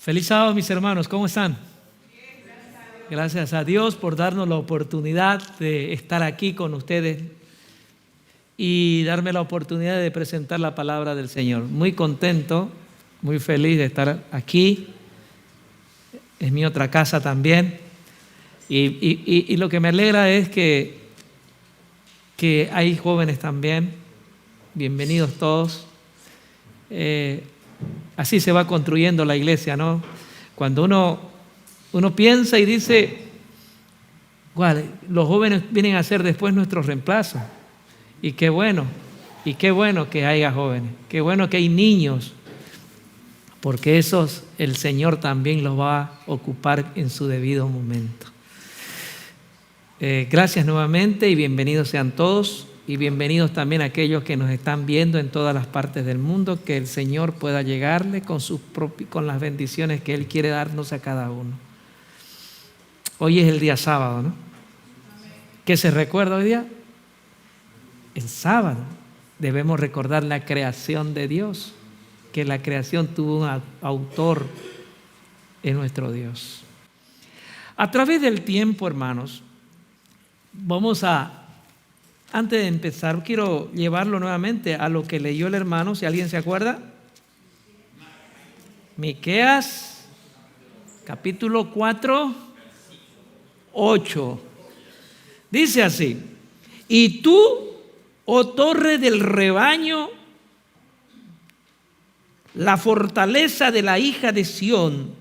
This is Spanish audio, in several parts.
Feliz sábado, mis hermanos, ¿cómo están? Gracias a Dios por darnos la oportunidad de estar aquí con ustedes y darme la oportunidad de presentar la palabra del Señor. Muy contento, muy feliz de estar aquí. Es mi otra casa también. Y lo que me alegra es que hay jóvenes también. Bienvenidos todos. Así se va construyendo la iglesia, ¿no? Cuando uno piensa y dice, bueno, los jóvenes vienen a ser después nuestros reemplazos. Y qué bueno que haya jóvenes, qué bueno que hay niños, porque esos el Señor también los va a ocupar en su debido momento. Gracias nuevamente y bienvenidos sean todos. Y bienvenidos también a aquellos que nos están viendo en todas las partes del mundo, que el Señor pueda llegarle con las bendiciones que Él quiere darnos a cada uno. Hoy es el día sábado, ¿no? ¿Qué se recuerda hoy día? El sábado. Debemos recordar la creación de Dios, que la creación tuvo un autor en nuestro Dios. A través del tiempo, hermanos, antes de empezar, quiero llevarlo nuevamente a lo que leyó el hermano, si alguien se acuerda. Miqueas, capítulo 4, 8. Dice así: y tú, oh torre del rebaño, la fortaleza de la hija de Sión,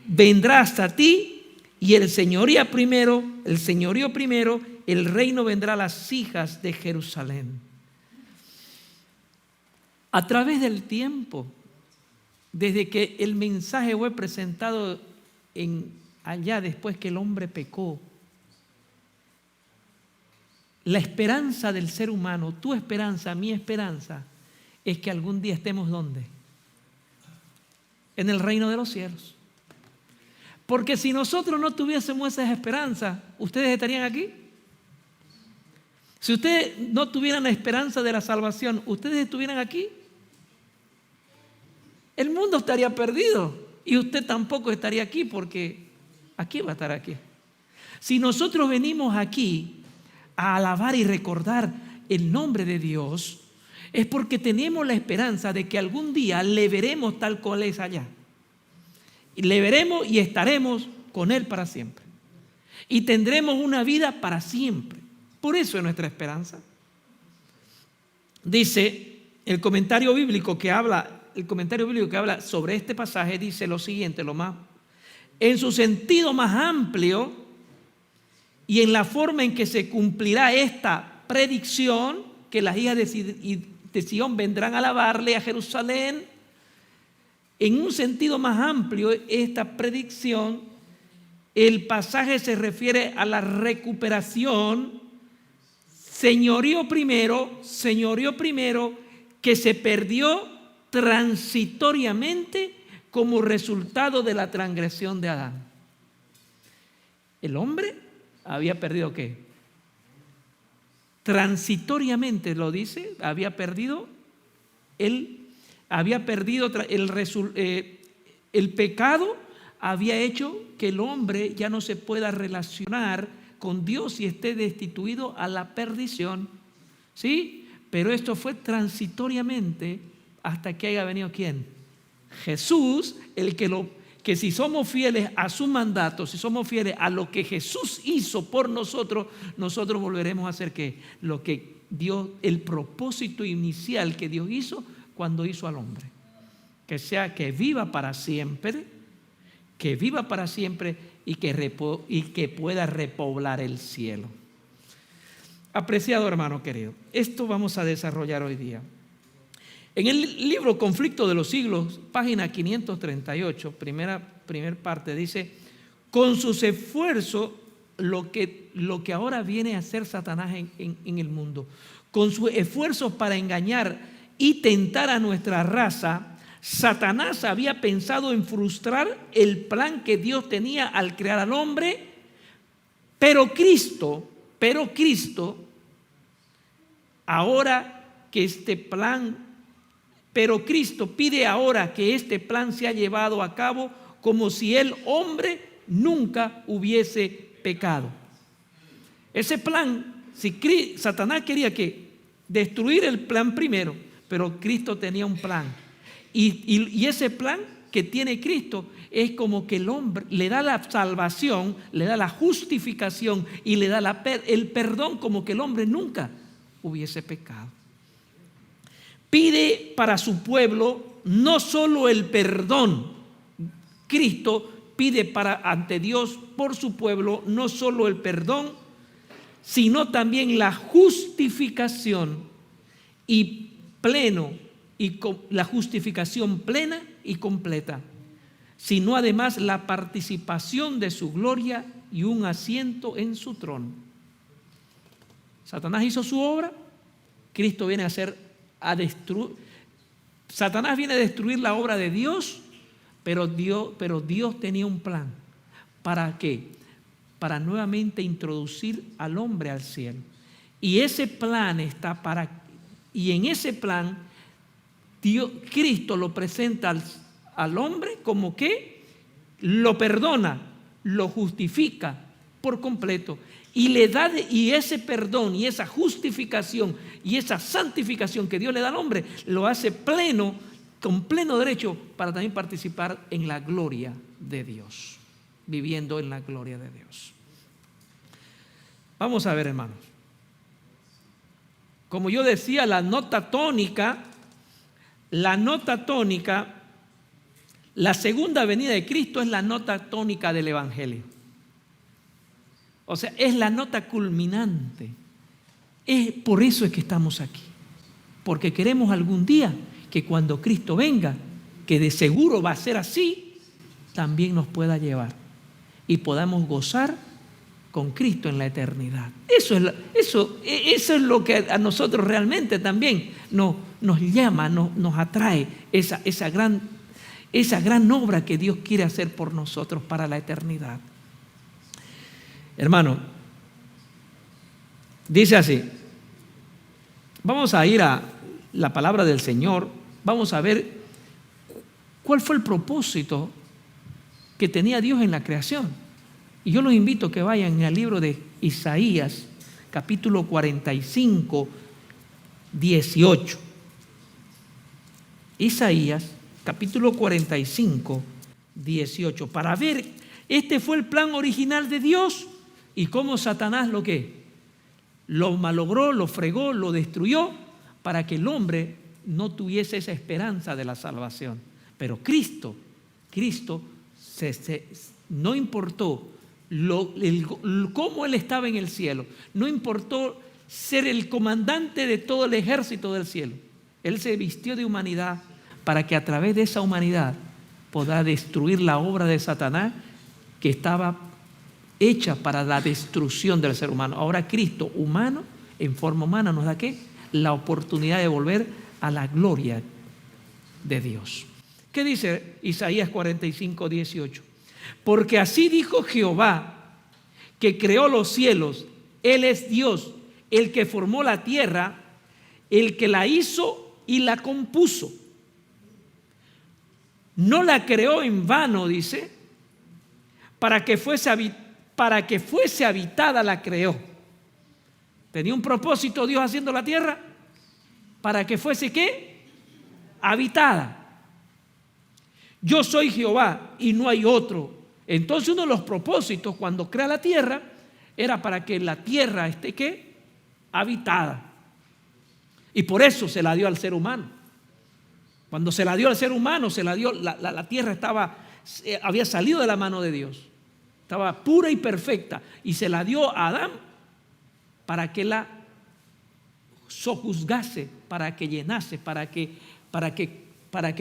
vendrá hasta ti, y el señorío primero, el reino vendrá a las hijas de Jerusalén. A través del tiempo, desde que el mensaje fue presentado allá después que el hombre pecó, la esperanza del ser humano, tu esperanza, mi esperanza, es que algún día estemos ¿dónde? En el reino de los cielos. Porque si nosotros no tuviésemos esas esperanzas, ¿ustedes estarían aquí? Si ustedes no tuvieran la esperanza de la salvación, ¿ustedes estuvieran aquí? El mundo estaría perdido y usted tampoco estaría aquí, porque aquí va a estar aquí. Si nosotros venimos aquí a alabar y recordar el nombre de Dios, es porque tenemos la esperanza de que algún día le veremos tal cual es allá. Y le veremos y estaremos con Él para siempre. Y tendremos una vida para siempre. Por eso es nuestra esperanza. Dice el comentario bíblico que habla sobre este pasaje, dice lo siguiente, en su sentido más amplio y en la forma en que se cumplirá esta predicción, que las hijas de Sión vendrán a alabarle a Jerusalén. En un sentido más amplio, esta predicción, el pasaje se refiere a la recuperación, señorío primero, que se perdió transitoriamente como resultado de la transgresión de Adán. El hombre había perdido ¿qué? Transitoriamente lo dice, había perdido el pecado, había hecho que el hombre ya no se pueda relacionar con Dios y esté destituido a la perdición, ¿sí? Pero esto fue transitoriamente hasta que haya venido ¿quién? Jesús, que si somos fieles a su mandato, si somos fieles a lo que Jesús hizo por nosotros, nosotros volveremos a hacer ¿qué? Lo que Dios, el propósito inicial que Dios hizo cuando hizo al hombre, que viva para siempre, y que pueda repoblar el cielo. Apreciado hermano querido, esto vamos a desarrollar hoy día. En el libro Conflicto de los Siglos, página 538, primer parte, dice: con sus esfuerzos, lo que ahora viene a hacer Satanás en el mundo, con sus esfuerzos para engañar y tentar a nuestra raza, Satanás había pensado en frustrar el plan que Dios tenía al crear al hombre, pero Cristo, ahora que este plan Pero Cristo pide ahora que este plan sea llevado a cabo como si el hombre nunca hubiese pecado. Ese plan, si Satanás quería destruir el plan primero, pero Cristo tenía un plan. Y ese plan que tiene Cristo es como que el hombre le da la salvación, le da la justificación y le da el perdón, como que el hombre nunca hubiese pecado. Pide para su pueblo no solo el perdón. Cristo pide ante Dios por su pueblo no solo el perdón, sino también la justificación la justificación plena y completa, sino además la participación de su gloria y un asiento en su trono. Satanás hizo su obra, Cristo viene a destruir. Satanás viene a destruir la obra de Dios, pero Dios tenía un plan. ¿Para qué? Para nuevamente introducir al hombre al cielo. Y ese plan y en ese plan Cristo lo presenta al hombre como que lo perdona, lo justifica por completo y ese perdón y esa justificación y esa santificación que Dios le da al hombre lo hace con pleno derecho para también participar en la gloria de Dios, viviendo en la gloria de Dios. Vamos a ver, hermanos. Como yo decía, la nota tónica, la segunda venida de Cristo es la nota tónica del Evangelio. O sea, es la nota culminante. Por eso es que estamos aquí. Porque queremos algún día que cuando Cristo venga, que de seguro va a ser así, también nos pueda llevar y podamos gozar con Cristo en la eternidad. Eso es lo que a nosotros realmente también nos llama, nos atrae esa gran obra que Dios quiere hacer por nosotros para la eternidad. Hermano, dice así. Vamos a ir a la palabra del Señor. Vamos a ver cuál fue el propósito que tenía Dios en la creación. Y yo los invito a que vayan al libro de Isaías, capítulo 45, 18. Isaías, capítulo 45, 18. Para ver, este fue el plan original de Dios y cómo Satanás lo malogró, lo fregó, lo destruyó para que el hombre no tuviese esa esperanza de la salvación. Pero Cristo no importó cómo Él estaba en el cielo, no importó ser el comandante de todo el ejército del cielo. Él se vistió de humanidad para que a través de esa humanidad pueda destruir la obra de Satanás que estaba hecha para la destrucción del ser humano. Ahora Cristo, humano, en forma humana, nos da la oportunidad de volver a la gloria de Dios. ¿Qué dice Isaías 45, 18? Porque así dijo Jehová, que creó los cielos. Él es Dios, el que formó la tierra, el que la hizo y la compuso. No la creó en vano, dice, para que fuese habitada la creó. Tenía un propósito Dios haciendo la tierra para que fuese ¿qué? Habitada. Yo soy Jehová y no hay otro. Entonces uno de los propósitos cuando crea la tierra era para que la tierra esté ¿qué? Habitada. Y por eso se la dio al ser humano. Cuando se la dio al ser humano, la tierra había salido de la mano de Dios. Estaba pura y perfecta. Y se la dio a Adán para que la sojuzgase, para que llenase, para que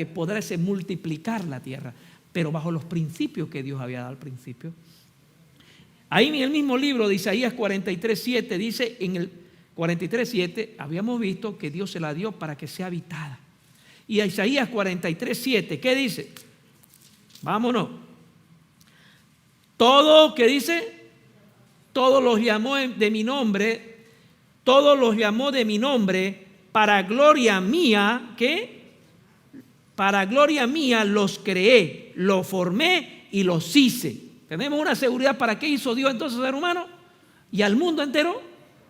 pudiese multiplicar la tierra, pero bajo los principios que Dios había dado al principio. Ahí en el mismo libro de Isaías 43:7 dice, en el 43:7 habíamos visto que Dios se la dio para que sea habitada. Y a Isaías 43:7, ¿qué dice? Vámonos. Todo, ¿qué dice? Todos los llamó de mi nombre, todos los llamó de mi nombre, para gloria mía, ¿qué? para gloria mía los creé, los formé y los hice. Tenemos una seguridad. ¿Para qué hizo Dios entonces al ser humano y al mundo entero?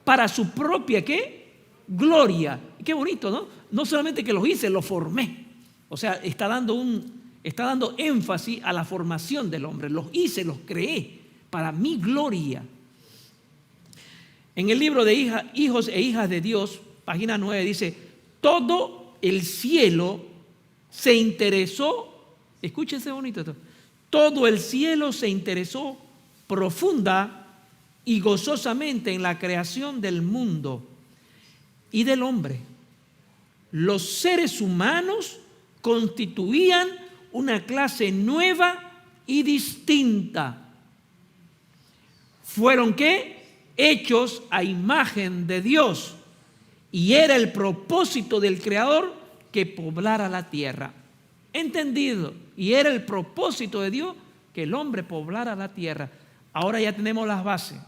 Para su propia, ¿qué? Gloria. Qué bonito, ¿no? No solamente que los hice, los formé. O sea, está dando énfasis a la formación del hombre. Los hice, los creé para mi gloria. En el libro de Hijos e Hijas de Dios, página 9, dice: todo el cielo se interesó, escúchense bonito esto, todo el cielo se interesó profunda y gozosamente en la creación del mundo y del hombre. Los seres humanos constituían una clase nueva y distinta. ¿Fueron qué? Hechos a imagen de Dios. Y era el propósito del Creador que poblara la tierra. ¿Entendido? Y era el propósito de Dios que el hombre poblara la tierra. Ahora ya tenemos las bases.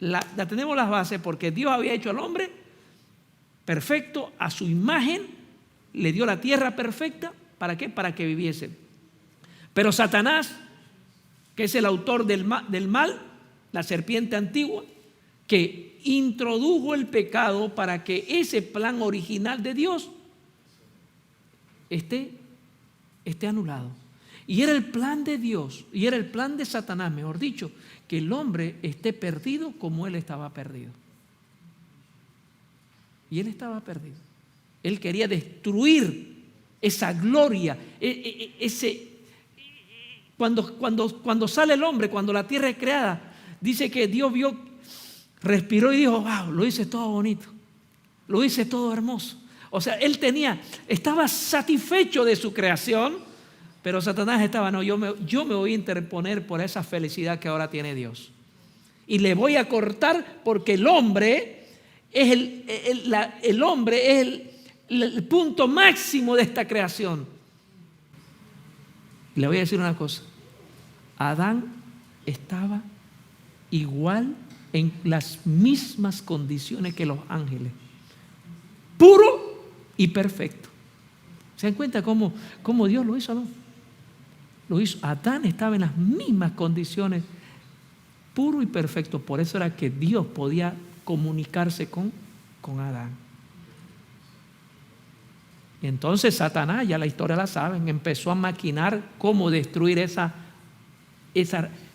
Ya tenemos las bases porque Dios había hecho al hombre perfecto a su imagen. Le dio la tierra perfecta. ¿Para qué? Para que viviese. Pero Satanás, que es el autor del mal, la serpiente antigua, que introdujo el pecado para que ese plan original de Dios esté anulado. Y era el plan de Dios, y era el plan de Satanás, mejor dicho, que el hombre esté perdido como él estaba perdido. Y él estaba perdido. Él quería destruir esa gloria, cuando sale el hombre, cuando la tierra es creada, dice que Dios respiró y dijo: wow, lo hice todo bonito, lo hice todo hermoso. O sea, él estaba satisfecho de su creación, pero Satanás estaba: no, yo me voy a interponer por esa felicidad que ahora tiene Dios. Y le voy a cortar porque el hombre es el punto máximo de esta creación. Le voy a decir una cosa: Adán estaba igual en las mismas condiciones que los ángeles, puro y perfecto. ¿Se dan cuenta cómo Dios lo hizo, no? Lo hizo. Adán estaba en las mismas condiciones, puro y perfecto. Por eso era que Dios podía comunicarse con Adán. Y entonces Satanás, ya la historia la saben, empezó a maquinar cómo destruir esa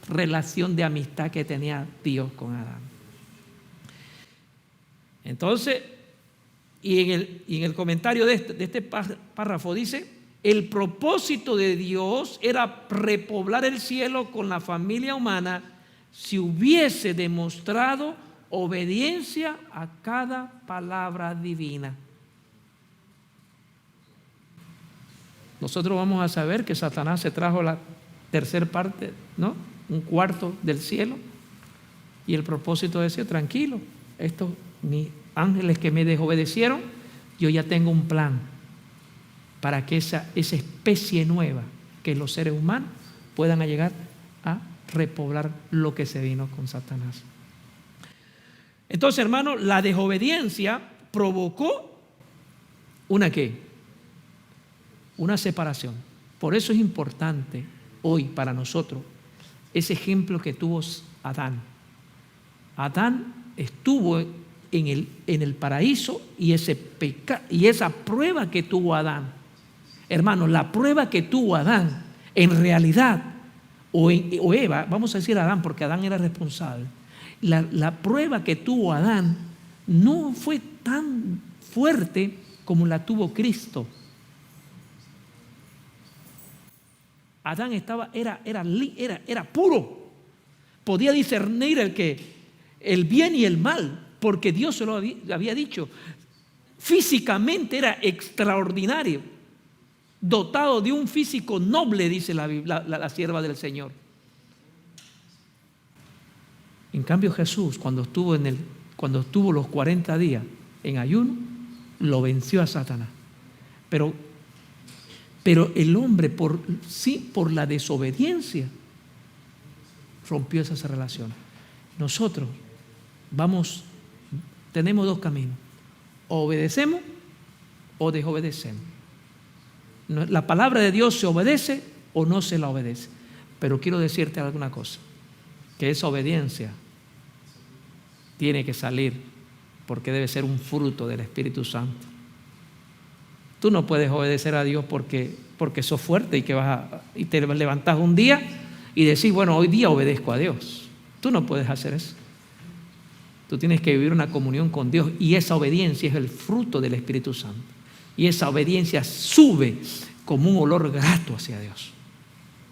relación de amistad que tenía Dios con Adán. Entonces, y en el comentario de este párrafo dice: el propósito de Dios era repoblar el cielo con la familia humana si hubiese demostrado obediencia a cada palabra divina. Nosotros vamos a saber que Satanás se trajo la tercera parte, ¿no? Un cuarto del cielo. Y el propósito decía: tranquilo, estos mis ángeles que me desobedecieron, yo ya tengo un plan para que esa especie nueva, que los seres humanos, puedan llegar a repoblar lo que se vino con Satanás. Entonces, hermano, la desobediencia provocó ¿una qué? Una separación. Por eso es importante hoy para nosotros ese ejemplo que tuvo Adán. Adán estuvo en el paraíso y esa prueba que tuvo Adán. Hermano, la prueba que tuvo Adán, en realidad, o Eva, vamos a decir Adán porque Adán era responsable. La prueba que tuvo Adán no fue tan fuerte como la tuvo Cristo. Adán era puro. Podía discernir el bien y el mal, porque Dios se lo había dicho. Físicamente era extraordinario, dotado de un físico noble, dice la sierva del Señor. En cambio, Jesús, cuando estuvo los 40 días en ayuno, lo venció a Satanás. Pero el hombre, por la desobediencia, rompió esas relaciones. Nosotros tenemos dos caminos: o obedecemos o desobedecemos. La palabra de Dios se obedece o no se la obedece. Pero quiero decirte alguna cosa, que esa obediencia tiene que salir porque debe ser un fruto del Espíritu Santo. Tú no puedes obedecer a Dios porque sos fuerte y te levantas un día y decís, bueno, hoy día obedezco a Dios. Tú no puedes hacer eso. Tú tienes que vivir una comunión con Dios y esa obediencia es el fruto del Espíritu Santo. Y esa obediencia sube como un olor grato hacia Dios.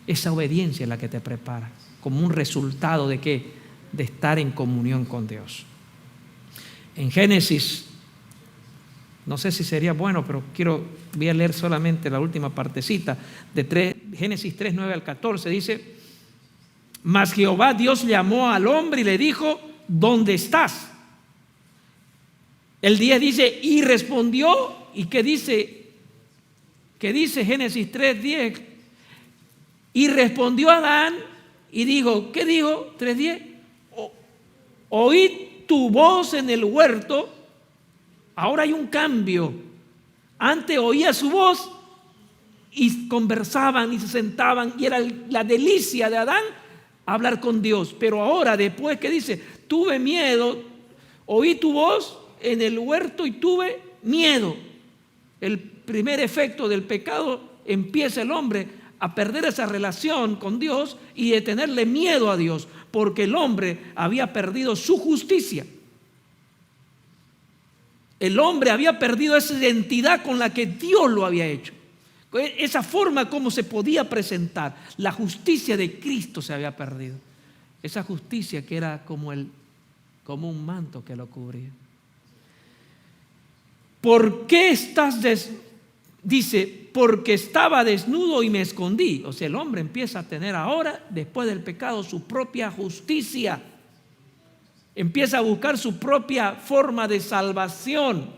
Esa obediencia es la que te prepara, como un resultado de ¿qué? De estar en comunión con Dios. En Génesis, no sé si sería bueno, pero voy a leer solamente la última partecita de Génesis 3, 9 al 14, dice: mas Jehová Dios llamó al hombre y le dijo, ¿dónde estás? El 10 dice, y respondió, ¿y qué dice? ¿Qué dice Génesis 3, 10? Y respondió Adán y dijo, ¿qué dijo? 3, 10. Oí tu voz en el huerto. Ahora hay un cambio. Antes oía su voz y conversaban y se sentaban y era la delicia de Adán hablar con Dios. Pero ahora después, ¿qué dice? Tuve miedo, oí tu voz en el huerto y tuve miedo. El primer efecto del pecado, empieza el hombre a perder esa relación con Dios y de tenerle miedo a Dios, porque el hombre había perdido su justicia. El hombre había perdido esa identidad con la que Dios lo había hecho. Esa forma como se podía presentar. La justicia de Cristo se había perdido. Esa justicia que era como un manto que lo cubría. ¿Por qué estás Dice, porque estaba desnudo y me escondí. O sea, el hombre empieza a tener ahora, después del pecado, su propia justicia. Empieza a buscar su propia forma de salvación.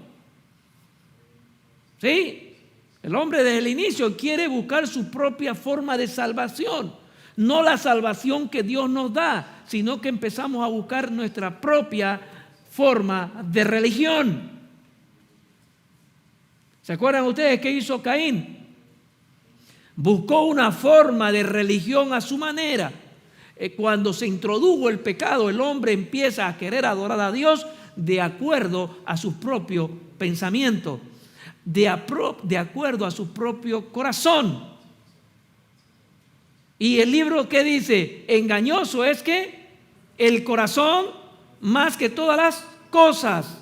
¿Sí? El hombre desde el inicio quiere buscar su propia forma de salvación. No la salvación que Dios nos da, sino que empezamos a buscar nuestra propia forma de religión. ¿Se acuerdan ustedes qué hizo Caín? Buscó una forma de religión a su manera. Cuando se introdujo el pecado, el hombre empieza a querer adorar a Dios de acuerdo a su propio pensamiento, de acuerdo a su propio corazón. Y el libro que dice, engañoso es que el corazón más que todas las cosas.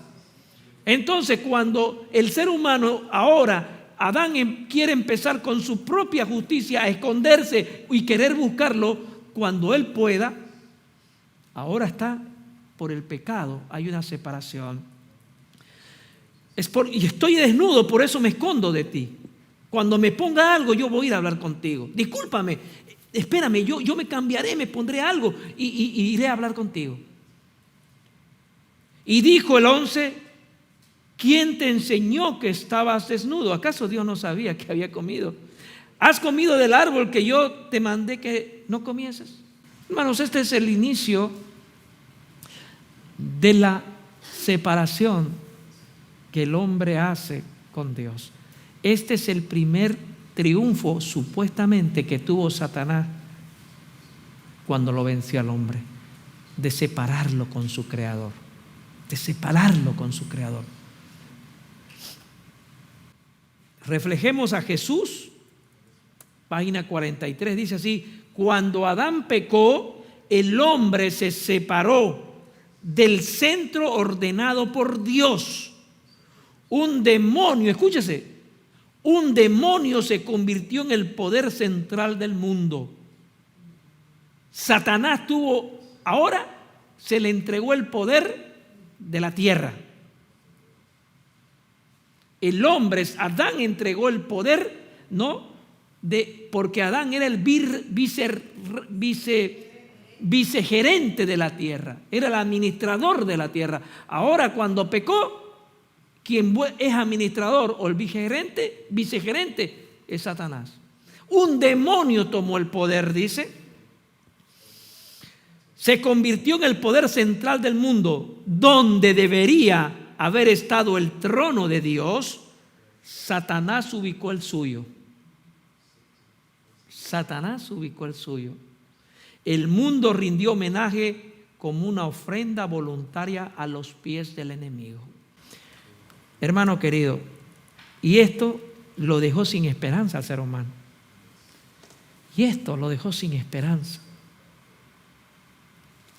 Entonces, cuando el ser humano ahora, Adán quiere empezar con su propia justicia a esconderse y querer buscarlo cuando él pueda, ahora está por el pecado, hay una separación. Y estoy desnudo, por eso me escondo de ti. Cuando me ponga algo, yo voy a ir a hablar contigo. Discúlpame, espérame, yo me cambiaré, me pondré algo y iré a hablar contigo. Y dijo el 11, ¿quién te enseñó que estabas desnudo? ¿Acaso Dios no sabía que había comido? ¿Has comido del árbol que yo te mandé que no comieses? Hermanos, este es el inicio de la separación que el hombre hace con Dios. Este es el primer triunfo supuestamente que tuvo Satanás cuando lo venció al hombre, de separarlo con su creador, de separarlo con su creador. Reflejemos a Jesús, página 43, dice así: cuando Adán pecó, el hombre se separó del centro ordenado por Dios. Un demonio, escúchese, un demonio se convirtió en el poder central del mundo. Satanás ahora se le entregó el poder de la tierra. El hombre, Adán, entregó el poder, ¿no? Porque Adán era el vicegerente de la tierra, era el administrador de la tierra. Ahora, cuando pecó, quien es administrador o el vicegerente es Satanás. Un demonio tomó el poder, dice. Se convirtió en el poder central del mundo, donde debería haber estado el trono de Dios. Satanás ubicó el suyo. Satanás ubicó el suyo. El mundo rindió homenaje como una ofrenda voluntaria a los pies del enemigo. Hermano querido, y esto lo dejó sin esperanza al ser humano. Y esto lo dejó sin esperanza.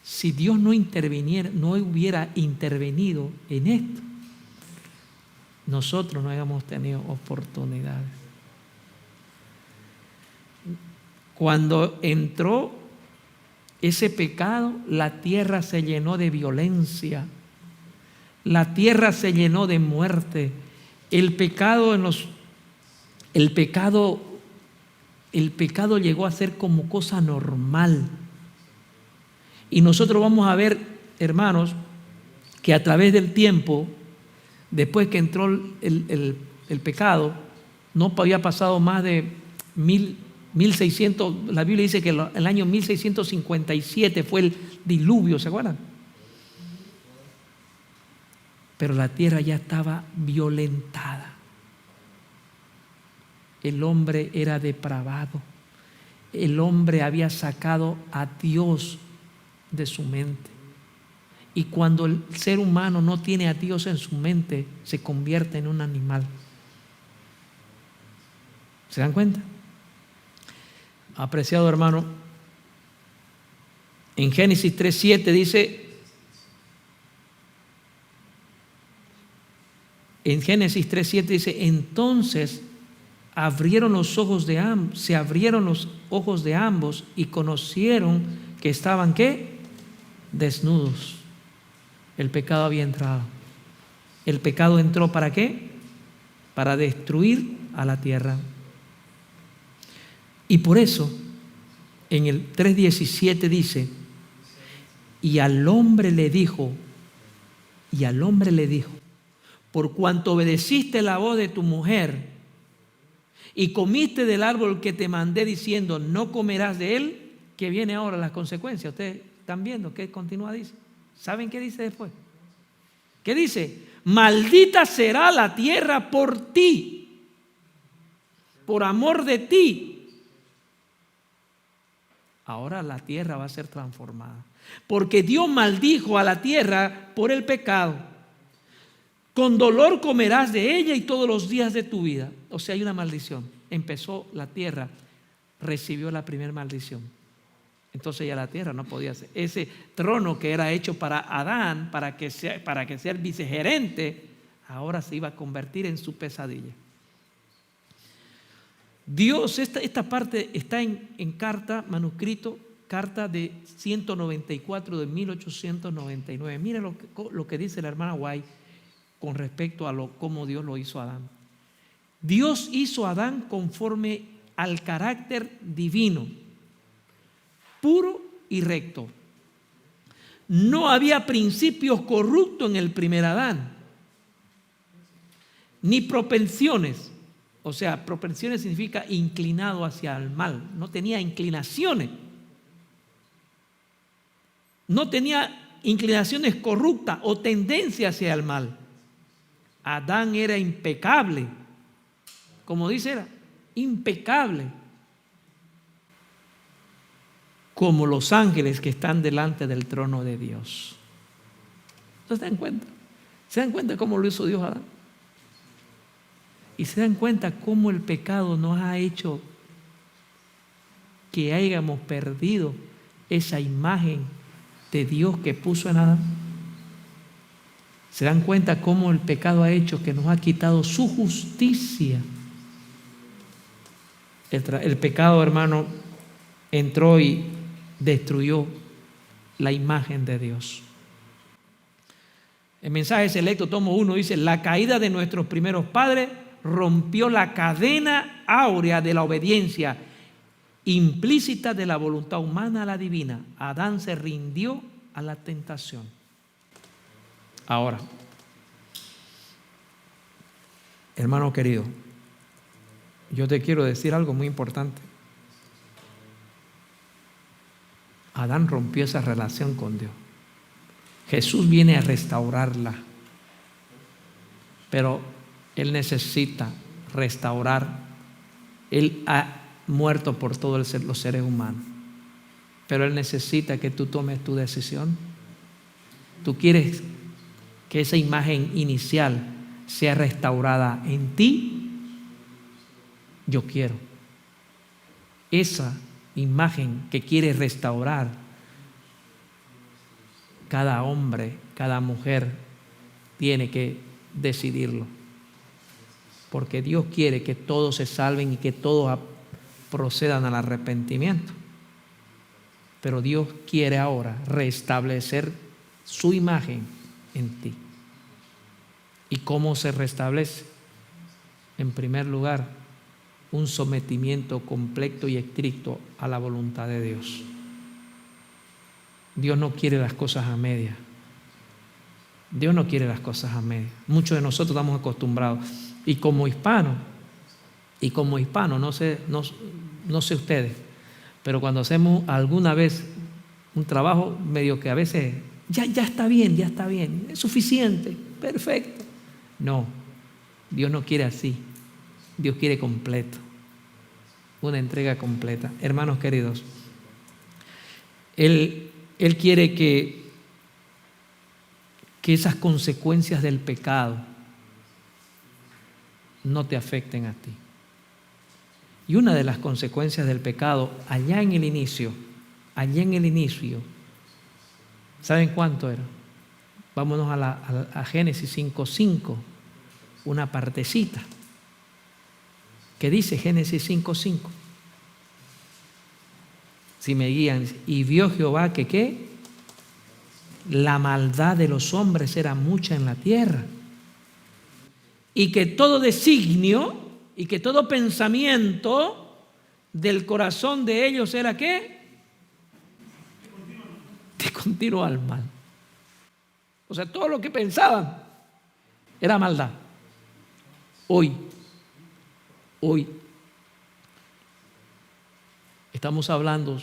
Si Dios no hubiera intervenido en esto, nosotros no habíamos tenido oportunidades. Cuando entró ese pecado, la tierra se llenó de violencia, la tierra se llenó de muerte. El pecado llegó a ser como cosa normal. Y nosotros vamos a ver, hermanos, que a través del tiempo, después que entró el pecado, no había pasado más de 1600, la Biblia dice que el año 1657 fue el diluvio, ¿se acuerdan? Pero la tierra ya estaba violentada. El hombre era depravado. El hombre había sacado a Dios de su mente. Y cuando el ser humano no tiene a Dios en su mente, se convierte en un animal. ¿Se dan cuenta? Apreciado hermano, en Génesis 3:7 dice, entonces se abrieron los ojos de ambos y conocieron que estaban, ¿qué? Desnudos. El pecado había entrado. El pecado entró ¿para qué? Para destruir a la tierra. Y por eso, en el 3:17 dice, y al hombre le dijo, por cuanto obedeciste la voz de tu mujer y comiste del árbol que te mandé diciendo, no comerás de él, que viene ahora las consecuencias. Ustedes están viendo qué continúa, dice. ¿Saben qué dice después? ¿Qué dice? Maldita será la tierra por ti, por amor de ti. Ahora la tierra va a ser transformada, porque Dios maldijo a la tierra por el pecado. Con dolor comerás de ella y todos los días de tu vida. O sea, hay una maldición. Empezó la tierra, recibió la primera maldición. Entonces ya la tierra no podía ser. Ese trono que era hecho para Adán, para que sea el vicegerente, ahora se iba a convertir en su pesadilla. Dios, esta parte está en carta, manuscrito, carta de 194 de 1899. Mira lo que dice la hermana White con respecto a cómo Dios lo hizo a Adán. Dios hizo a Adán conforme al carácter divino, puro y recto. No había principios corruptos en el primer Adán, ni propensiones. O sea, propensiones significa inclinado hacia el mal. No tenía inclinaciones. No tenía inclinaciones corruptas o tendencia hacia el mal. Adán era impecable. Como dice, era impecable. Como los ángeles que están delante del trono de Dios. ¿Se dan cuenta? ¿Se dan cuenta cómo lo hizo Dios a Adán? Y se dan cuenta cómo el pecado nos ha hecho que hayamos perdido esa imagen de Dios que puso en Adán. Se dan cuenta cómo el pecado ha hecho que nos ha quitado su justicia. El pecado, hermano, entró y destruyó la imagen de Dios. El mensaje selecto, tomo 1, dice: la caída de nuestros primeros padres rompió la cadena áurea de la obediencia implícita de la voluntad humana a la divina. Adán se rindió a la tentación. Ahora, hermano querido, yo te quiero decir algo muy importante. Adán rompió esa relación con Dios. Jesús viene a restaurarla, pero Él necesita restaurar. Él muerto por todos los seres humanos. Pero Él necesita que tú tomes tu decisión. Tú quieres que esa imagen inicial sea restaurada en ti. Yo quiero. Esa imagen que quiere restaurar, cada hombre, cada mujer tiene que decidirlo. Porque Dios quiere que todos se salven y que todos procedan al arrepentimiento. Pero Dios quiere ahora restablecer su imagen en ti. ¿Y cómo se restablece? En primer lugar, un sometimiento completo y estricto a la voluntad de Dios. Dios no quiere las cosas a medias. Dios no quiere las cosas a medias. Muchos de nosotros estamos acostumbrados. Y como hispanos, no sé ustedes, pero cuando hacemos alguna vez un trabajo medio que a veces ya está bien, es suficiente, perfecto. No, Dios no quiere así. Dios quiere completo, una entrega completa. Hermanos queridos, Él quiere que esas consecuencias del pecado no te afecten a ti. Y una de las consecuencias del pecado allá en el inicio, ¿saben cuánto era? Vámonos a Génesis 5:5, una partecita que dice Génesis 5:5. Si me guían, y vio Jehová que ¿qué? La maldad de los hombres era mucha en la tierra, y que todo designio y que todo pensamiento del corazón de ellos era ¿qué? De continuo al mal. O sea, todo lo que pensaban era maldad. Hoy estamos hablando,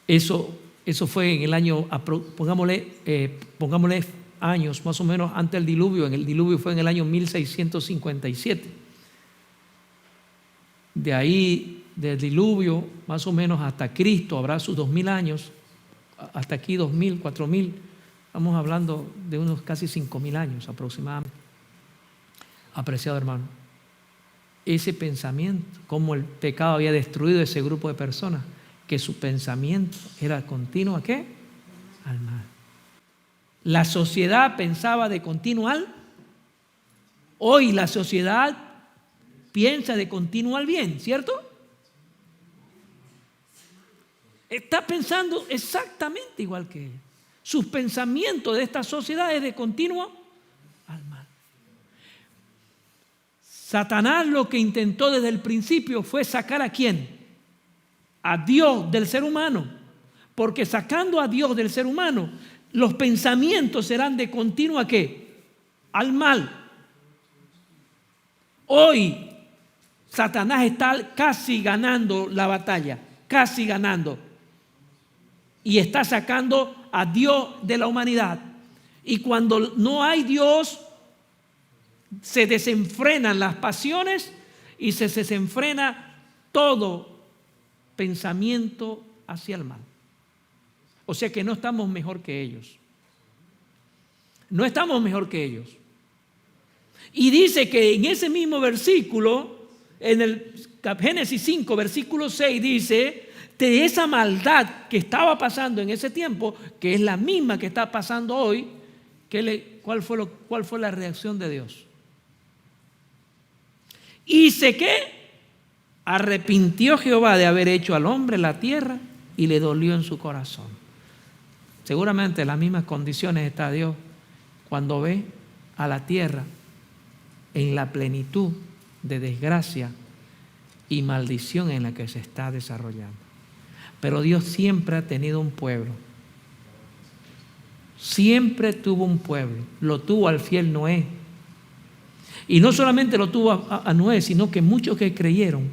eso fue en el año, pongámosle años más o menos antes del diluvio. El diluvio fue en el año 1657. De ahí, del diluvio más o menos hasta Cristo, habrá sus 2000 años, hasta aquí 2000, 4000, estamos hablando de unos casi 5000 años aproximadamente. Apreciado hermano, ese pensamiento, como el pecado había destruido ese grupo de personas, que su pensamiento era continuo ¿a qué? Al mal. La sociedad pensaba de continuo al. Hoy la sociedad piensa de continuo al bien, ¿cierto? Está pensando exactamente igual que ella. Sus pensamientos de esta sociedad es de continuo al mal. Satanás lo que intentó desde el principio fue sacar ¿a quién? A Dios del ser humano. Porque sacando a Dios del ser humano, los pensamientos serán de continuo ¿a qué? Al mal. Hoy Satanás está casi ganando la batalla, casi ganando. Y está sacando a Dios de la humanidad. Y cuando no hay Dios, se desenfrenan las pasiones y se desenfrena todo pensamiento hacia el mal. O sea que no estamos mejor que ellos. No estamos mejor que ellos. Y dice que en ese mismo versículo, en el Génesis 5, versículo 6, dice de esa maldad que estaba pasando en ese tiempo, que es la misma que está pasando hoy, ¿cuál fue la reacción de Dios? Y sé que arrepintió Jehová de haber hecho al hombre la tierra y le dolió en su corazón. Seguramente en las mismas condiciones está Dios cuando ve a la tierra en la plenitud de desgracia y maldición en la que se está desarrollando. Pero Dios siempre ha tenido un pueblo. Siempre tuvo un pueblo. Lo tuvo al fiel Noé. Y no solamente lo tuvo a Noé, sino que muchos que creyeron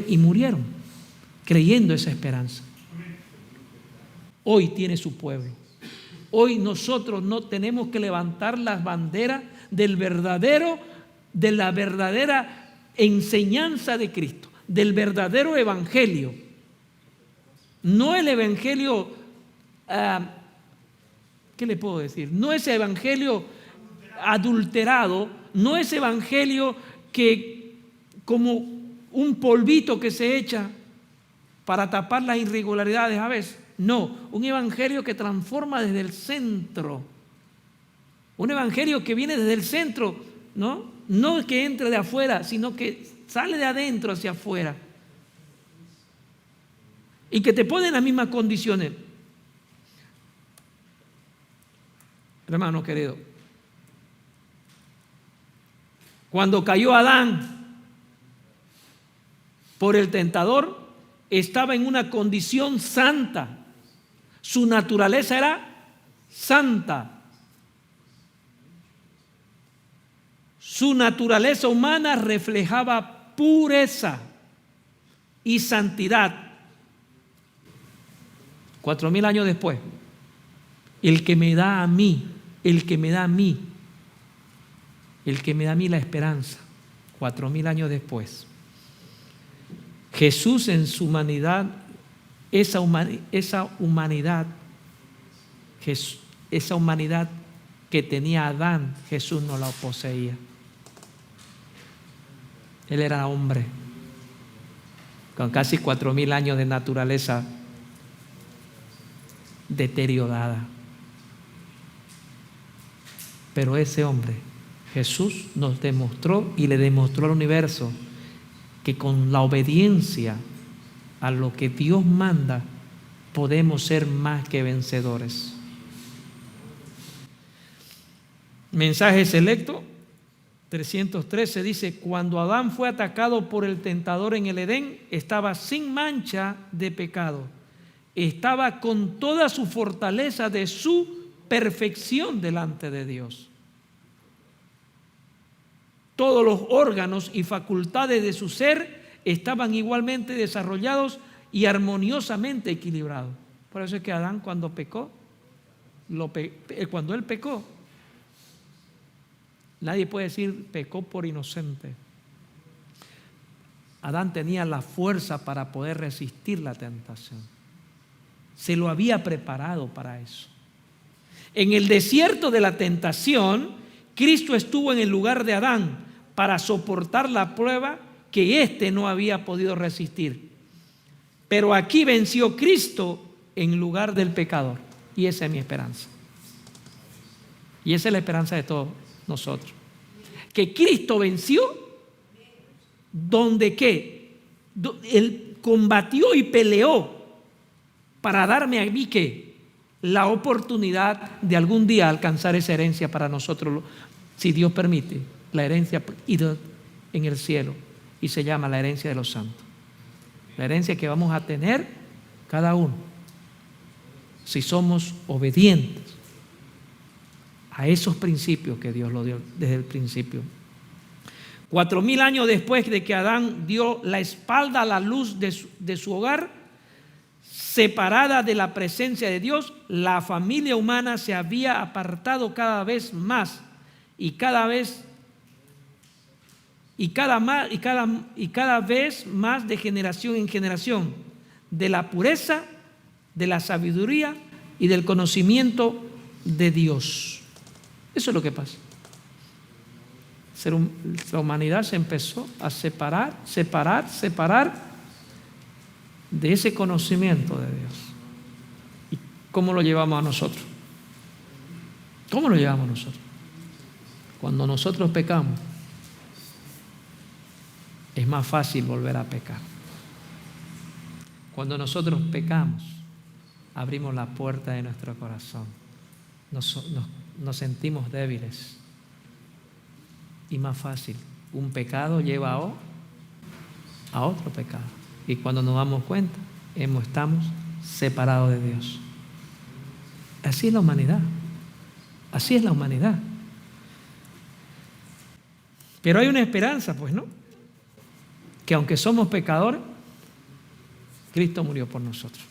y murieron creyendo esa esperanza. Hoy tiene su pueblo. Hoy nosotros no tenemos que levantar las banderas de la verdadera enseñanza de Cristo. del verdadero evangelio. No el evangelio, ¿qué le puedo decir? No ese evangelio adulterado, no ese evangelio que como un polvito que se echa para tapar las irregularidades a veces. No, un evangelio que transforma desde el centro. Un evangelio que viene desde el centro, ¿no? No que entre de afuera, sino que sale de adentro hacia afuera. Y que te pone en las mismas condiciones. Hermano querido, cuando cayó Adán por el tentador, estaba en una condición santa. Su naturaleza era santa. Su naturaleza humana reflejaba pureza y santidad. 4000 años después, el que me da a mí la esperanza, 4000 años después, Jesús en su humanidad, esa humanidad que tenía Adán, Jesús no la poseía. Él era hombre, con casi 4000 años de naturaleza deteriorada. Pero ese hombre, Jesús, nos demostró y le demostró al universo que con la obediencia a lo que Dios manda podemos ser más que vencedores. Mensaje selecto 313 dice: cuando Adán fue atacado por el tentador en el Edén, estaba sin mancha de pecado. Estaba con toda su fortaleza de su perfección delante de Dios. Todos los órganos y facultades de su ser estaban igualmente desarrollados y armoniosamente equilibrados. Por eso es que Adán, cuando pecó, cuando él pecó, nadie puede decir pecó por inocente. Adán tenía la fuerza para poder resistir la tentación. Se lo había preparado para eso. En el desierto de la tentación, Cristo estuvo en el lugar de Adán para soportar la prueba que éste no había podido resistir. Pero aquí venció Cristo en lugar del pecador. Y esa es mi esperanza. Y esa es la esperanza de todos nosotros. Que Cristo venció donde ¿qué? Él combatió y peleó para darme a mí ¿qué? La oportunidad de algún día alcanzar esa herencia para nosotros, si Dios permite, la herencia en el cielo, y se llama la herencia de los santos. La herencia que vamos a tener cada uno si somos obedientes a esos principios que Dios lo dio desde el principio. 4000 años después de que Adán dio la espalda a la luz de su hogar, separada de la presencia de Dios, la familia humana se había apartado cada vez más y cada vez más de generación en generación de la pureza, de la sabiduría y del conocimiento de Dios. Eso es lo que pasa. La humanidad se empezó a separar de ese conocimiento de Dios. ¿Y cómo lo llevamos a nosotros? ¿Cómo lo llevamos nosotros? Cuando nosotros pecamos, es más fácil volver a pecar. Cuando nosotros pecamos, abrimos la puerta de nuestro corazón. Nos sentimos débiles. Y más fácil. Un pecado lleva a otro pecado. Y cuando nos damos cuenta, estamos separados de Dios. Así es la humanidad. Así es la humanidad. Pero hay una esperanza, pues, ¿no? Que aunque somos pecadores, Cristo murió por nosotros.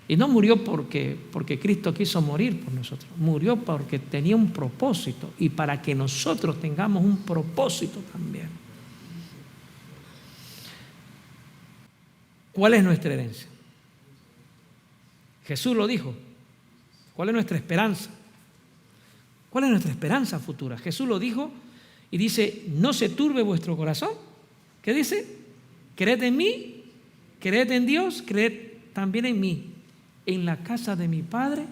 Y no murió porque Cristo quiso morir por nosotros. Murió porque tenía un propósito y para que nosotros tengamos un propósito también. ¿Cuál es nuestra herencia? Jesús lo dijo. ¿Cuál es nuestra esperanza? ¿Cuál es nuestra esperanza futura? Jesús lo dijo y dice, no se turbe vuestro corazón. ¿Qué dice? Creed en mí, creed en Dios, creed también en mí. En la casa de mi Padre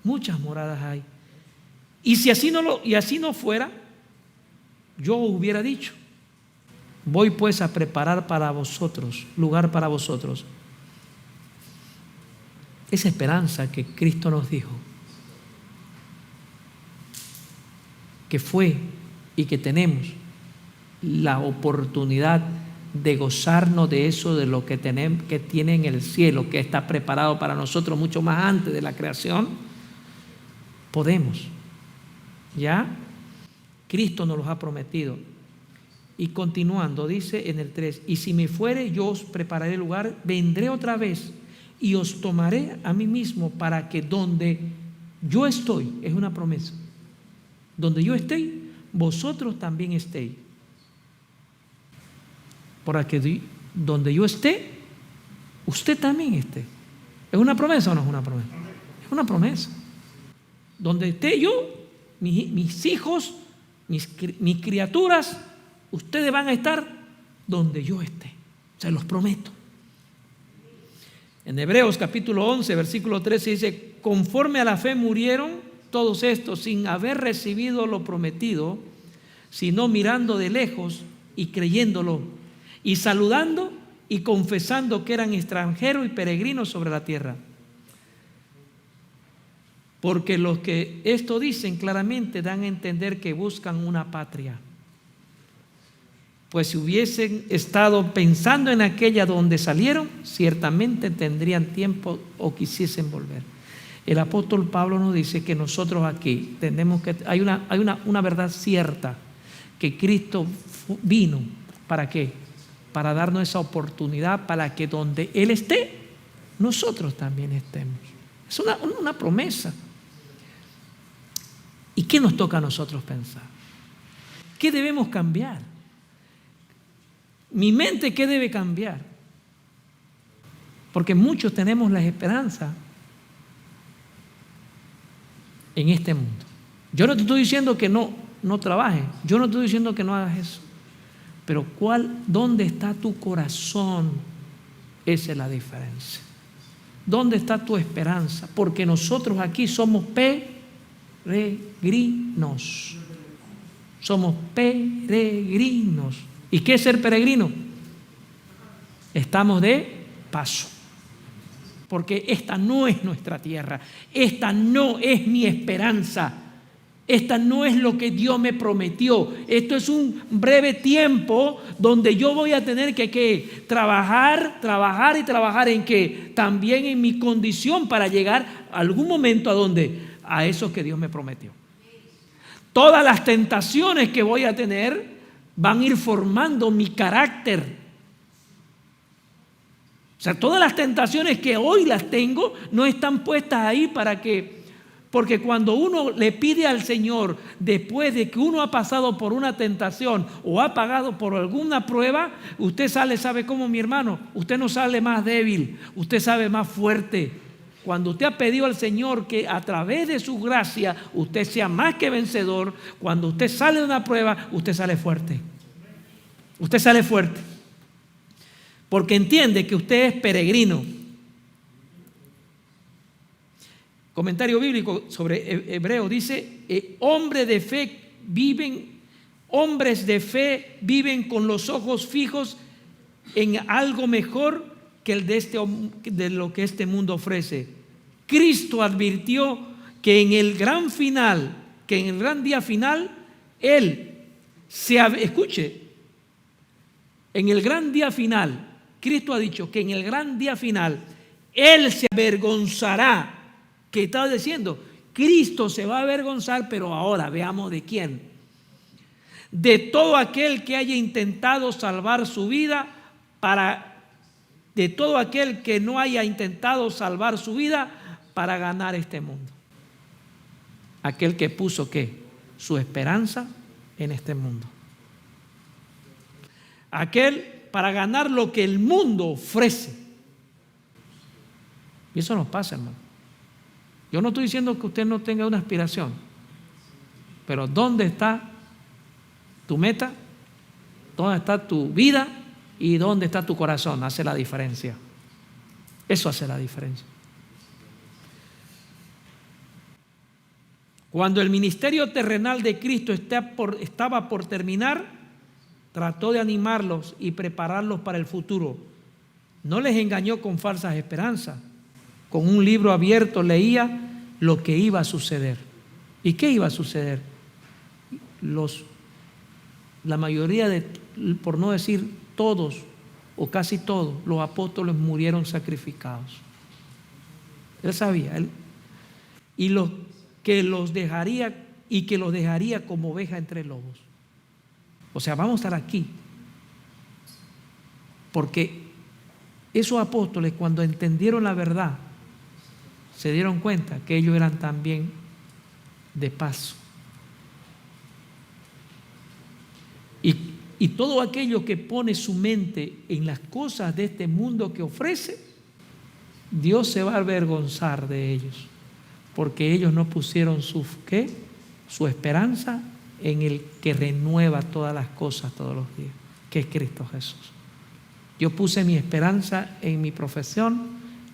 muchas moradas hay. Y si así no fuera, yo hubiera dicho, voy pues a preparar para vosotros, lugar para vosotros. Esa esperanza que Cristo nos dijo, que fue y que tenemos la oportunidad de gozarnos de eso, de lo que tenemos, que tiene en el cielo, que está preparado para nosotros mucho más antes de la creación, podemos. ¿Ya? Cristo nos los ha prometido. Y continuando, dice en el 3, y si me fuere, yo os prepararé lugar, vendré otra vez y os tomaré a mí mismo para que donde yo estoy, es una promesa, donde yo esté, vosotros también estéis. Para que donde yo esté, usted también esté. ¿Es una promesa o no es una promesa? Es una promesa. Donde esté yo, mis hijos, mis criaturas, ustedes van a estar donde yo esté. Se los prometo. En Hebreos capítulo 11, versículo 13 dice, conforme a la fe murieron todos estos sin haber recibido lo prometido, sino mirando de lejos y creyéndolo, y saludando y confesando que eran extranjeros y peregrinos sobre la tierra. Porque los que esto dicen claramente dan a entender que buscan una patria. Pues si hubiesen estado pensando en aquella donde salieron, ciertamente tendrían tiempo o quisiesen volver. El apóstol Pablo nos dice que nosotros aquí tenemos que, hay una verdad cierta, que Cristo vino, ¿para qué? Para darnos esa oportunidad para que donde Él esté, nosotros también estemos. Es una promesa. ¿Y qué nos toca a nosotros pensar? ¿Qué debemos cambiar? Mi mente, ¿qué debe cambiar? Porque muchos tenemos la esperanza en este mundo. Yo no te estoy diciendo que no trabajes, yo no estoy diciendo que no hagas eso, pero ¿dónde está tu corazón? Esa es la diferencia. ¿Dónde está tu esperanza? Porque nosotros aquí somos peregrinos. Somos peregrinos. ¿Y qué es ser peregrino? Estamos de paso. Porque esta no es nuestra tierra. Esta no es mi esperanza. Esta no es lo que Dios me prometió. Esto es un breve tiempo donde yo voy a tener que trabajar y trabajar en que también en mi condición para llegar a algún momento a eso que Dios me prometió. Todas las tentaciones que voy a tener van a ir formando mi carácter. O sea, todas las tentaciones que hoy las tengo no están puestas ahí porque cuando uno le pide al Señor, después de que uno ha pasado por una tentación o ha pagado por alguna prueba, usted ¿sabe cómo, mi hermano? Usted no sale más débil, usted sale más fuerte. Cuando usted ha pedido al Señor que a través de su gracia usted sea más que vencedor, cuando usted sale de una prueba, usted sale fuerte. Usted sale fuerte. Porque entiende que usted es peregrino. Comentario bíblico sobre Hebreo dice, hombres de fe viven con los ojos fijos en algo mejor que el de lo que este mundo ofrece. Cristo advirtió que en el gran día final, en el gran día final, Cristo ha dicho que en el gran día final, Él se avergonzará. ¿Qué estaba diciendo? Cristo se va a avergonzar, pero ahora veamos de quién. De todo aquel que haya intentado salvar su vida de todo aquel que no haya intentado salvar su vida para ganar este mundo. Aquel que puso ¿qué? Su esperanza en este mundo. Aquel para ganar lo que el mundo ofrece. Y eso nos pasa, hermano. Yo no estoy diciendo que usted no tenga una aspiración, pero ¿dónde está tu meta? ¿Dónde está tu vida? ¿Y dónde está tu corazón? Hace la diferencia. Eso hace la diferencia. Cuando el ministerio terrenal de Cristo estaba por terminar, trató de animarlos y prepararlos para el futuro. No les engañó con falsas esperanzas. Con un libro abierto leía lo que iba a suceder. ¿Y qué iba a suceder? La mayoría de, por no decir todos o casi todos, los apóstoles murieron sacrificados. Él sabía, y que los dejaría como oveja entre lobos. O sea, vamos a estar aquí porque esos apóstoles, cuando entendieron la verdad, se dieron cuenta que ellos eran también de paso. Y todo aquello que pone su mente en las cosas de este mundo que ofrece, Dios se va a avergonzar de ellos, porque ellos no pusieron su esperanza en el que renueva todas las cosas todos los días, que es Cristo Jesús. Yo puse mi esperanza en mi profesión,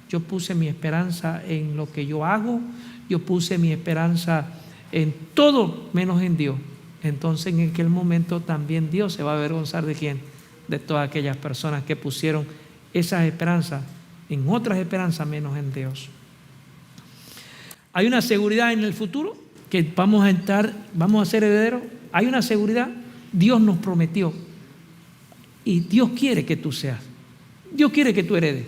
yo puse mi esperanza en lo que yo hago, yo puse mi esperanza en todo menos en Dios. Entonces en aquel momento también Dios se va a avergonzar ¿de quién? De todas aquellas personas que pusieron esas esperanzas en otras esperanzas menos en Dios. Hay una seguridad en el futuro que vamos a ser herederos. Hay una seguridad, Dios nos prometió y Dios quiere que tú seas. Dios quiere que tú heredes.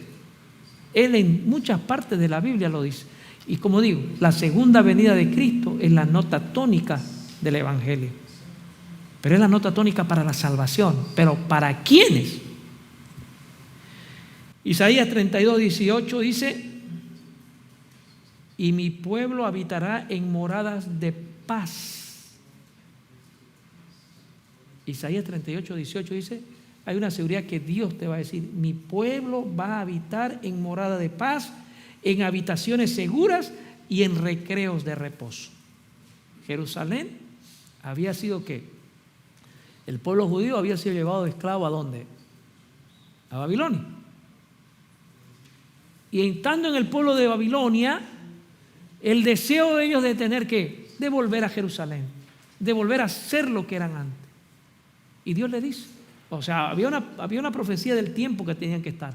Él en muchas partes de la Biblia lo dice. Y como digo, la segunda venida de Cristo es la nota tónica del Evangelio. Pero es la nota tónica para la salvación. ¿Pero para quiénes? Isaías 32:18 dice: y mi pueblo habitará en moradas de paz. Isaías 38:18 dice: hay una seguridad que Dios te va a decir, mi pueblo va a habitar en morada de paz, en habitaciones seguras y en recreos de reposo. Jerusalén había sido ¿qué? El pueblo judío había sido llevado de esclavo ¿a dónde? A Babilonia. Y estando en el pueblo de Babilonia, el deseo de ellos de tener ¿qué? De volver a Jerusalén, de volver a ser lo que eran antes. Y Dios le dice, o sea, había una profecía del tiempo que tenían que estar.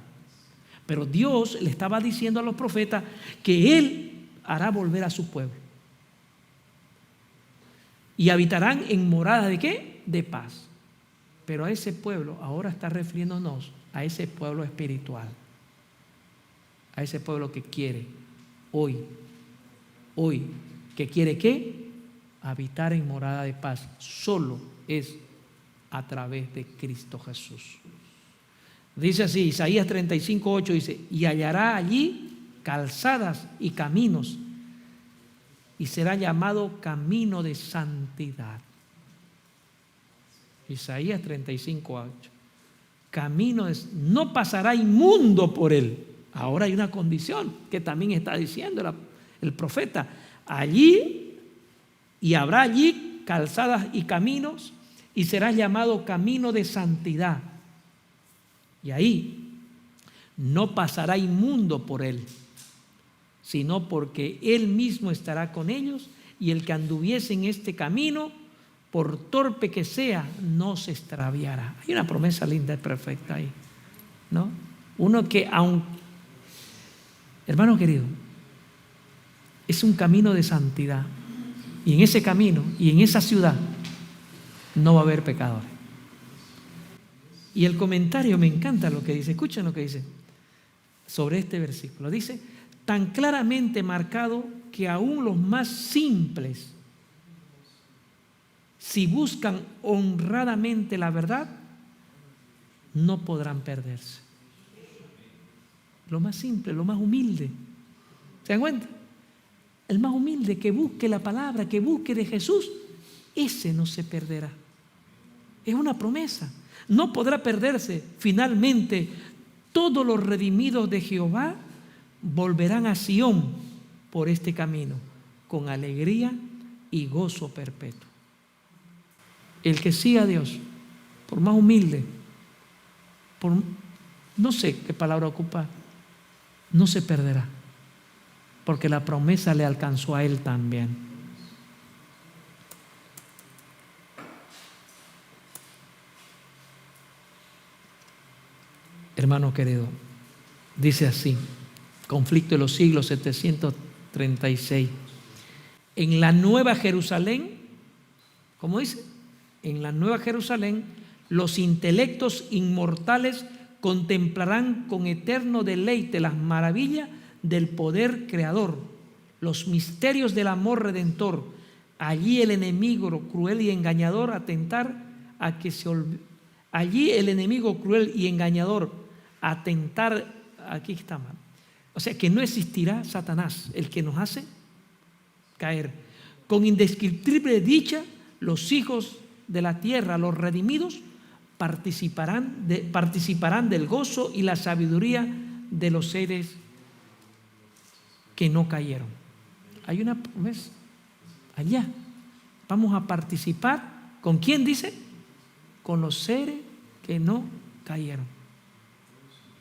Pero Dios le estaba diciendo a los profetas que Él hará volver a su pueblo. Y habitarán en morada ¿de qué? De paz. Pero a ese pueblo, ahora está refiriéndonos a ese pueblo espiritual. A ese pueblo que quiere hoy, que quiere ¿qué? Habitar en morada de paz. Solo es a través de Cristo Jesús. Dice así, Isaías 35:8 dice: y hallará allí calzadas y caminos, y será llamado camino de santidad. Isaías 35:8. No pasará inmundo por él. Ahora hay una condición que también está diciendo el profeta. Allí, y habrá allí calzadas y caminos, y será llamado camino de santidad. Y ahí no pasará inmundo por él, sino porque él mismo estará con ellos, y el que anduviese en este camino, por torpe que sea, no se extraviará. Hay una promesa linda y perfecta ahí, ¿no? Uno que hermano querido, es un camino de santidad, y en ese camino y en esa ciudad no va a haber pecadores. Y el comentario me encanta lo que dice. Escuchen lo que dice sobre este versículo. Dice: tan claramente marcado que aún los más simples, si buscan honradamente la verdad, no podrán perderse. Lo más simple, lo más humilde. ¿Se dan cuenta? El más humilde que busque la palabra, que busque de Jesús, ese no se perderá. Es una promesa. No podrá perderse. Finalmente, todos los redimidos de Jehová volverán a Sión por este camino, con alegría y gozo perpetuo. El que siga a Dios, por más humilde, por no sé qué palabra ocupa, no se perderá, porque la promesa le alcanzó a él también. Hermano querido, dice así, Conflicto de los Siglos 736. En la Nueva Jerusalén, ¿cómo dice? En la Nueva Jerusalén, los intelectos inmortales contemplarán con eterno deleite las maravillas del poder creador, los misterios del amor redentor. Allí el enemigo cruel y engañador aquí está mal. O sea que no existirá Satanás, el que nos hace caer. Con indescriptible dicha, los hijos de la tierra, los redimidos, participarán del gozo y la sabiduría de los seres que no cayeron. Hay una promesa allá. Vamos a participar. ¿Con quién dice? Con los seres que no cayeron.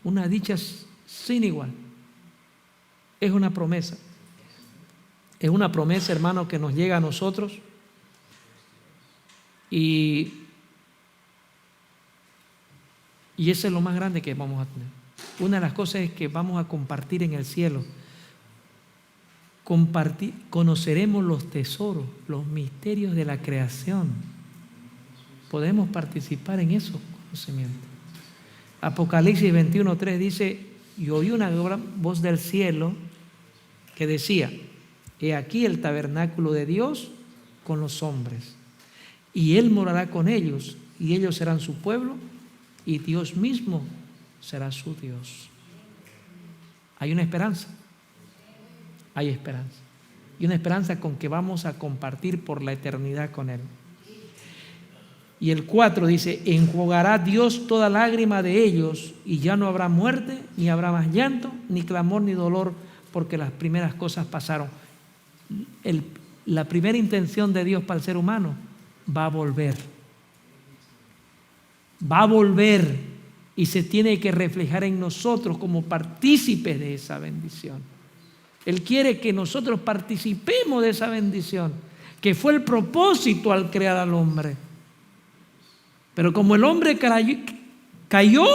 Una dicha sin igual. Es una promesa. Es una promesa, hermano, que nos llega a nosotros. Y eso es lo más grande que vamos a tener. Una de las cosas es que vamos a compartir en el cielo. Conoceremos los tesoros, los misterios de la creación. Podemos participar en esos conocimientos. Apocalipsis 21:3 dice: y oí una gran voz del cielo que decía: he aquí el tabernáculo de Dios con los hombres, y Él morará con ellos, y ellos serán su pueblo, y Dios mismo será su Dios. Hay una esperanza. Hay esperanza. Y una esperanza con que vamos a compartir por la eternidad con Él. Y el 4 dice: enjugará Dios toda lágrima de ellos, y ya no habrá muerte, ni habrá más llanto, ni clamor, ni dolor, porque las primeras cosas pasaron. La primera intención de Dios para el ser humano: va a volver. Va a volver, y se tiene que reflejar en nosotros como partícipes de esa bendición. Él quiere que nosotros participemos de esa bendición, que fue el propósito al crear al hombre. Pero como el hombre cayó,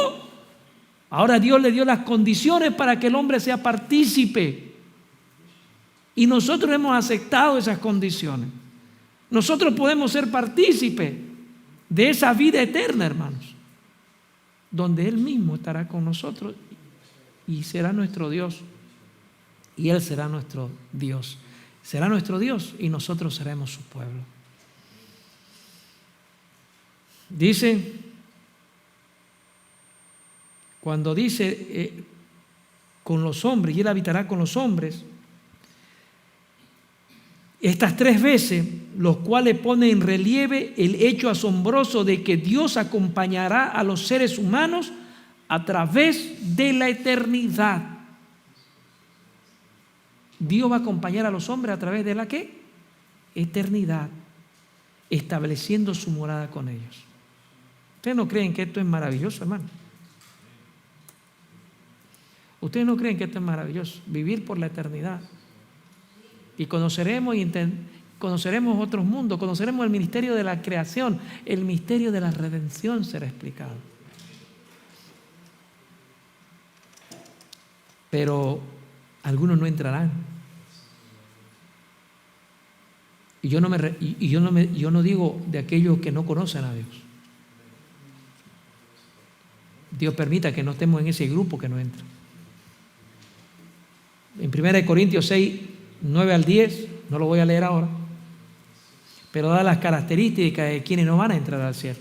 ahora Dios le dio las condiciones para que el hombre sea partícipe. Y nosotros hemos aceptado esas condiciones. Nosotros podemos ser partícipes de esa vida eterna, hermanos, donde Él mismo estará con nosotros y será nuestro Dios. Y Él será nuestro Dios. Será nuestro Dios y nosotros seremos su pueblo. Dice, cuando dice con los hombres, y Él habitará con los hombres, estas 3 veces, los cuales ponen en relieve el hecho asombroso de que Dios acompañará a los seres humanos a través de la eternidad. Dios va a acompañar a los hombres a través de la ¿qué? Eternidad, estableciendo su morada con ellos. ¿Ustedes no creen que esto es maravilloso, hermano? ¿Ustedes no creen que esto es maravilloso? Vivir por la eternidad. Y conoceremos otros mundos, conoceremos el misterio de la creación, el misterio de la redención será explicado. Pero algunos no entrarán. Y yo no digo de aquellos que no conocen a Dios. Dios permita que no estemos en ese grupo que no entra. En 1 Corintios 6, 9 al 10, no lo voy a leer ahora, pero da las características de quienes no van a entrar al cielo.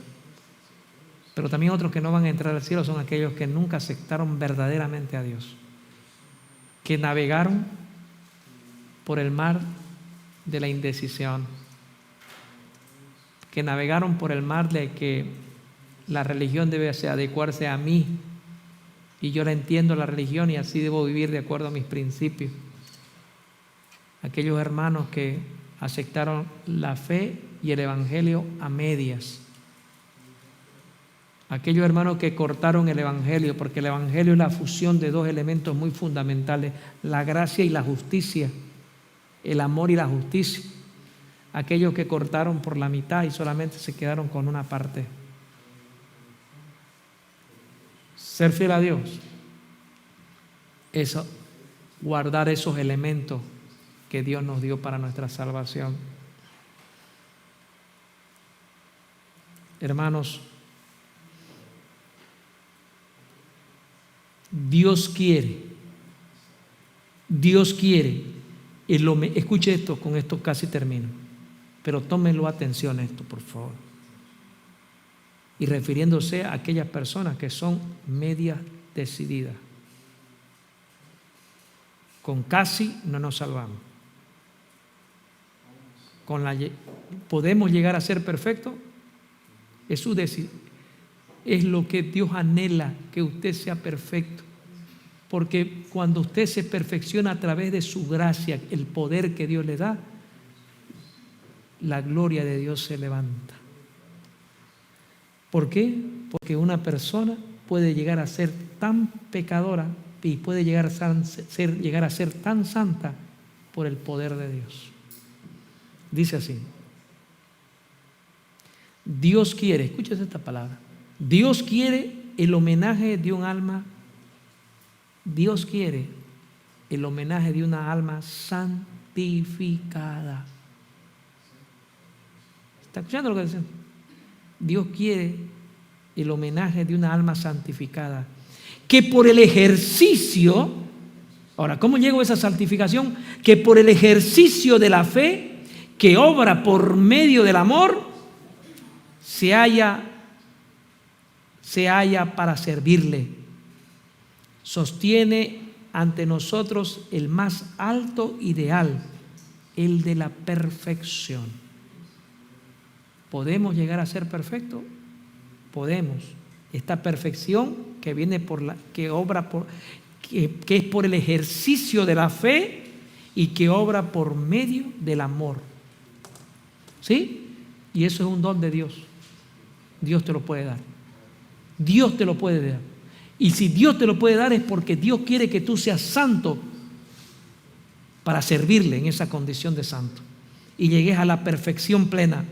Pero también otros que no van a entrar al cielo son aquellos que nunca aceptaron verdaderamente a Dios, que navegaron por el mar de la indecisión, que navegaron por el mar de que la religión debe adecuarse a mí. Y yo la entiendo, la religión, y así debo vivir de acuerdo a mis principios. Aquellos hermanos que aceptaron la fe y el evangelio a medias. Aquellos hermanos que cortaron el evangelio, porque el evangelio es la fusión de dos elementos muy fundamentales: la gracia y la justicia, el amor y la justicia. Aquellos que cortaron por la mitad y solamente se quedaron con una parte. Ser fiel a Dios es guardar esos elementos que Dios nos dio para nuestra salvación. Hermanos, Dios quiere, escuche esto, con esto casi termino, pero tómenlo atención esto, por favor. Y refiriéndose a aquellas personas que son medias decididas. Con casi no nos salvamos. ¿Podemos llegar a ser perfectos? Es su decisión. Es lo que Dios anhela, que usted sea perfecto. Porque cuando usted se perfecciona a través de su gracia, el poder que Dios le da, la gloria de Dios se levanta. ¿Por qué? Porque una persona puede llegar a ser tan pecadora y puede llegar a ser tan santa por el poder de Dios. Dice así: Dios quiere, escúchese esta palabra, Dios quiere el homenaje de un alma, Dios quiere el homenaje de una alma santificada. ¿Está escuchando lo que dice? Dios quiere el homenaje de una alma santificada, que por el ejercicio, ahora, ¿cómo llegó a esa santificación? Que por el ejercicio de la fe, que obra por medio del amor, se halla para servirle. Sostiene ante nosotros el más alto ideal, el de la perfección. ¿Podemos llegar a ser perfectos? Podemos. Esta perfección que viene que es por el ejercicio de la fe y que obra por medio del amor. ¿Sí? Y eso es un don de Dios. Dios te lo puede dar. Dios te lo puede dar. Y si Dios te lo puede dar es porque Dios quiere que tú seas santo para servirle en esa condición de santo y llegues a la perfección plena.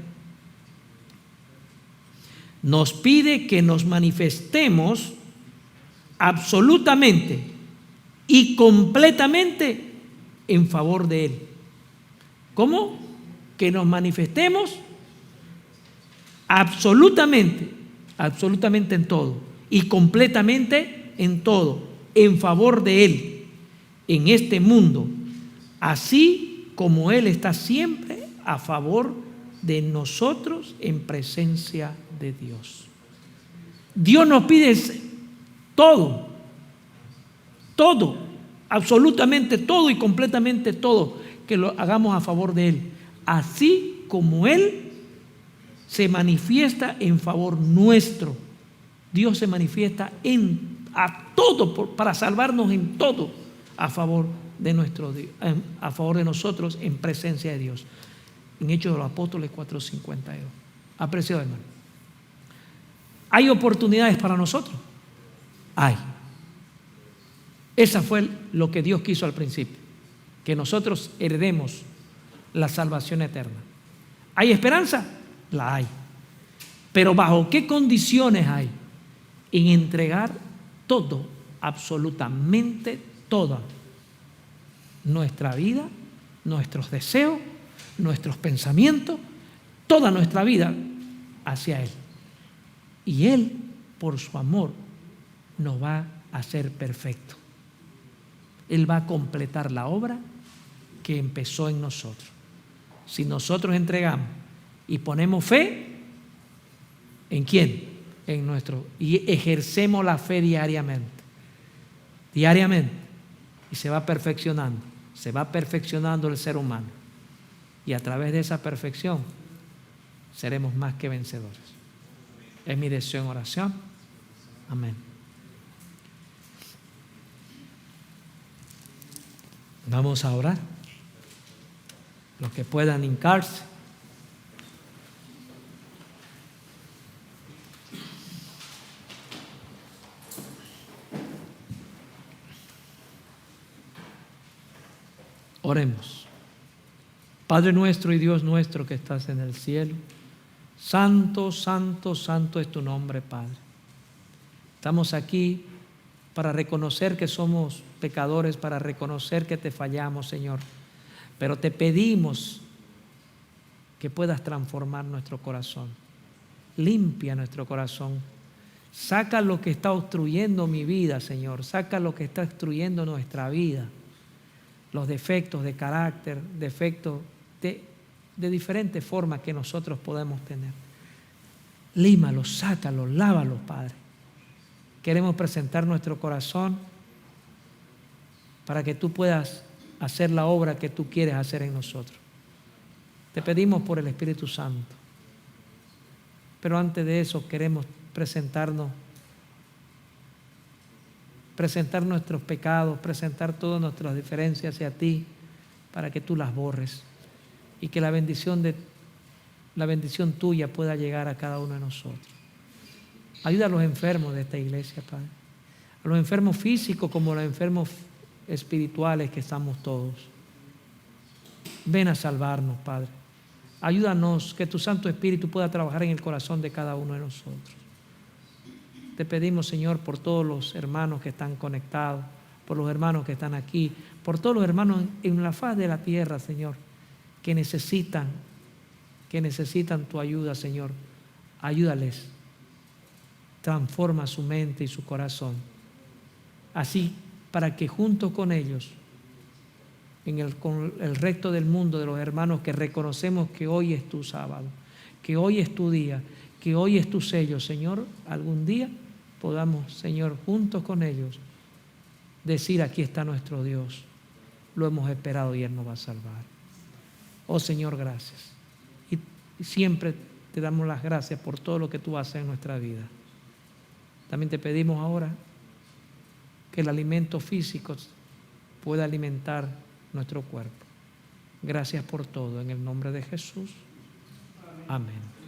Nos pide que nos manifestemos absolutamente y completamente en favor de Él. ¿Cómo? Que nos manifestemos absolutamente en todo y completamente en todo, en favor de Él, en este mundo, así como Él está siempre a favor de nosotros en presencia de Dios. Dios nos pide todo, absolutamente todo y completamente todo, que lo hagamos a favor de Él, así como Él se manifiesta en favor nuestro. Dios se manifiesta a todo, para salvarnos en todo, a favor de nosotros en presencia de Dios. En Hechos de los Apóstoles 4:52. Apreciado hermano, ¿hay oportunidades para nosotros? Hay. Esa fue lo que Dios quiso al principio, que nosotros heredemos la salvación eterna. ¿Hay esperanza? La hay. Pero ¿bajo qué condiciones hay? En entregar todo, absolutamente toda nuestra vida, nuestros deseos, nuestros pensamientos, toda nuestra vida hacia Él. Y Él, por su amor, nos va a hacer perfecto. Él va a completar la obra que empezó en nosotros. Si nosotros entregamos y ponemos fe, ¿en quién? En nuestro. Y ejercemos la fe diariamente. Y se va perfeccionando el ser humano. Y a través de esa perfección seremos más que vencedores. Es mi deseo en oración. Amén. Vamos a orar. Los que puedan hincarse. Oremos. Padre nuestro y Dios nuestro que estás en el cielo, santo, santo, santo es tu nombre, Padre. Estamos aquí para reconocer que somos pecadores, para reconocer que te fallamos, Señor. Pero te pedimos que puedas transformar nuestro corazón. Limpia nuestro corazón. Saca lo que está obstruyendo mi vida, Señor. Saca lo que está obstruyendo nuestra vida. Los defectos de carácter, defectos de diferentes formas que nosotros podemos tener. Límalos, sácalos, lávalos, Padre. Queremos presentar nuestro corazón para que tú puedas hacer la obra que tú quieres hacer en nosotros. Te pedimos por el Espíritu Santo. Pero antes de eso queremos presentar nuestros pecados, presentar todas nuestras diferencias hacia ti para que tú las borres y que la bendición tuya pueda llegar a cada uno de nosotros. Ayuda a los enfermos de esta iglesia, Padre. A los enfermos físicos como a los enfermos espirituales que estamos todos. Ven a salvarnos, Padre. Ayúdanos que tu Santo Espíritu pueda trabajar en el corazón de cada uno de nosotros. Te pedimos, Señor, por todos los hermanos que están conectados, por los hermanos que están aquí, por todos los hermanos en la faz de la tierra, Señor, que necesitan tu ayuda, Señor. Ayúdales. Transforma su mente y su corazón. Así, para que junto con ellos, con el resto del mundo de los hermanos que reconocemos que hoy es tu sábado, que hoy es tu día, que hoy es tu sello, Señor, algún día podamos, Señor, juntos con ellos, decir: aquí está nuestro Dios, lo hemos esperado y Él nos va a salvar. Oh Señor, gracias. Y siempre te damos las gracias por todo lo que tú haces en nuestra vida. También te pedimos ahora que el alimento físico pueda alimentar nuestro cuerpo. Gracias por todo, en el nombre de Jesús. Amén.